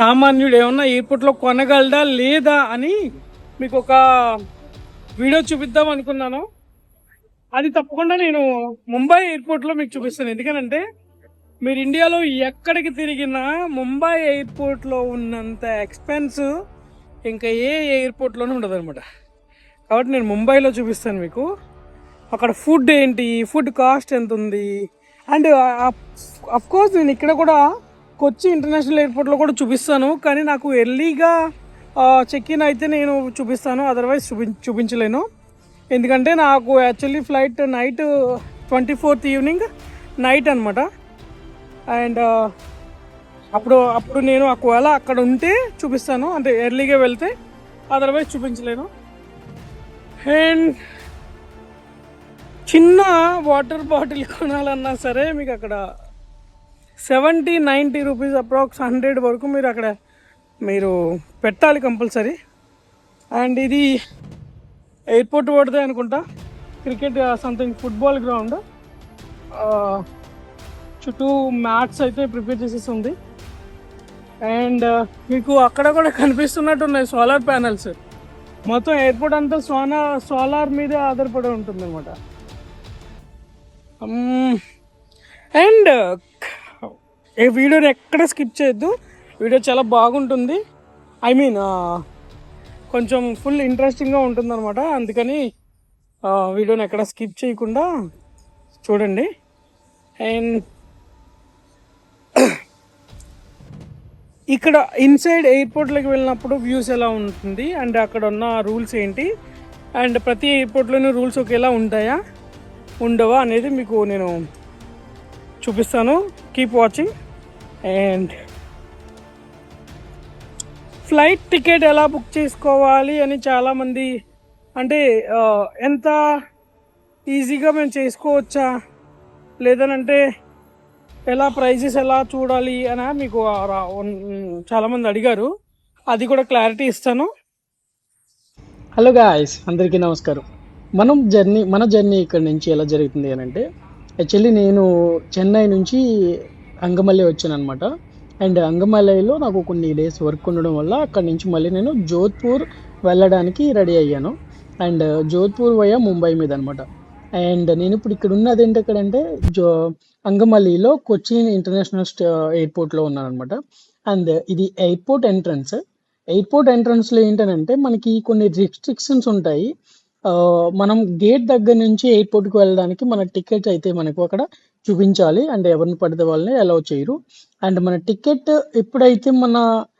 సామాన్యుడు ఏమన్నా ఎయిర్పోర్ట్లో కొనగలడా లేదా అని మీకు ఒక వీడియో చూపిద్దాం అనుకున్నాను. అది తప్పకుండా నేను ముంబై ఎయిర్పోర్ట్లో మీకు చూపిస్తాను. ఎందుకనంటే మీరు ఇండియాలో ఎక్కడికి తిరిగినా ముంబై ఎయిర్పోర్ట్లో ఉన్నంత ఎక్స్పెన్స్ ఇంకా ఏ ఎయిర్పోర్ట్లోనూ ఉండదు అనమాట. కాబట్టి నేను ముంబైలో చూపిస్తాను మీకు. అక్కడ ఫుడ్ ఏంటి, ఫుడ్ కాస్ట్ ఎంత ఉంది, అండ్ కోర్స్ నేను ఇక్కడ కూడా కొచ్చి ఇంటర్నేషనల్ ఎయిర్పోర్ట్లో కూడా చూపిస్తాను. కానీ నాకు ఎర్లీగా చెక్ ఇన్ అయితే నేను చూపిస్తాను, అదర్వైజ్ చూపించలేను. ఎందుకంటే నాకు actually flight night 24th evening night అనమాట. అండ్ అప్పుడు నేను ఒకవేళ అక్కడ ఉంటే చూపిస్తాను, అంటే ఎర్లీగా వెళ్తే, అదర్వైజ్ చూపించలేను. అండ్ చిన్న వాటర్ బాటిల్ కొనాలన్నా సరే మీకు అక్కడ 70-90 రూపీస్, అప్రాక్స్ 100 వరకు మీరు పెట్టాలి కంపల్సరీ. అండ్ ఇది ఎయిర్పోర్ట్ పడితే అనుకుంటా, క్రికెట్ సంథింగ్ ఫుట్బాల్ గ్రౌండ్. చుట్టూ మ్యాట్స్ అయితే ప్రిపేర్ చేసేసి ఉంది. అండ్ మీకు అక్కడ కూడా కనిపిస్తున్నట్టు ఉన్నాయి సోలార్ ప్యానల్స్. మొత్తం ఎయిర్పోర్ట్ అంతా సోలార్ మీదే ఆధారపడి ఉంటుంది అనమాట. అండ్ ఈ వీడియోని ఎక్కడ స్కిప్ చేయొద్దు, వీడియో చాలా బాగుంటుంది. ఐ మీన్ కొంచెం ఫుల్ ఇంట్రెస్టింగ్గా ఉంటుంది అనమాట. అందుకని వీడియోని ఎక్కడ స్కిప్ చేయకుండా చూడండి. అండ్ ఇక్కడ ఇన్సైడ్ ఎయిర్పోర్ట్లోకి వెళ్ళినప్పుడు వ్యూస్ ఎలా ఉంటుంది, అండ్ అక్కడ ఉన్న రూల్స్ ఏంటి, అండ్ ప్రతి ఎయిర్పోర్ట్లోనూ రూల్స్ ఒకేలా ఉంటాయా ఉండవా అనేది మీకు నేను చూపిస్తాను. Keep watching. And flight ticket ఎలా బుక్ చేసుకోవాలి అని చాలామంది, అంటే ఎంత ఈజీగా మేము చేసుకోవచ్చా, లేదనంటే ఎలా ప్రైజెస్ ఎలా చూడాలి అని మీకు చాలామంది అడిగారు. అది కూడా క్లారిటీ ఇస్తాను. హలో గాయ్స్, అందరికీ నమస్కారం. మన జర్నీ ఇక్కడ నుంచి ఎలా జరుగుతుంది అని అంటే, యాక్చువల్లీ నేను చెన్నై నుంచి అంగమల్లై వచ్చాను అనమాట. అండ్ అంగమల్లైలో నాకు కొన్ని డేస్ వర్క్ ఉండడం వల్ల అక్కడి నుంచి మళ్ళీ నేను జోధ్పూర్ వెళ్ళడానికి రెడీ అయ్యాను. అండ్ జోధ్పూర్ వయా ముంబై మీద అనమాట. అండ్ నేను ఇప్పుడు ఇక్కడ ఉన్నది ఏంటి ఎక్కడంటే అంగమల్లిలో కొచ్చిన్ ఇంటర్నేషనల్ ఎయిర్పోర్ట్లో ఉన్నాను అనమాట. అండ్ ఇది ఎయిర్పోర్ట్ ఎంట్రన్స్లో ఏంటంటే మనకి కొన్ని రిస్ట్రిక్షన్స్ ఉంటాయి. మనం గేట్ దగ్గర నుంచి ఎయిర్పోర్ట్కి వెళ్ళడానికి మన టికెట్ అయితే మనకు అక్కడ చూపించాలి. అండ్ ఎవరిని పడితే వాళ్ళని అలౌ చేయరు. అండ్ మన టికెట్ ఎప్పుడైతే మన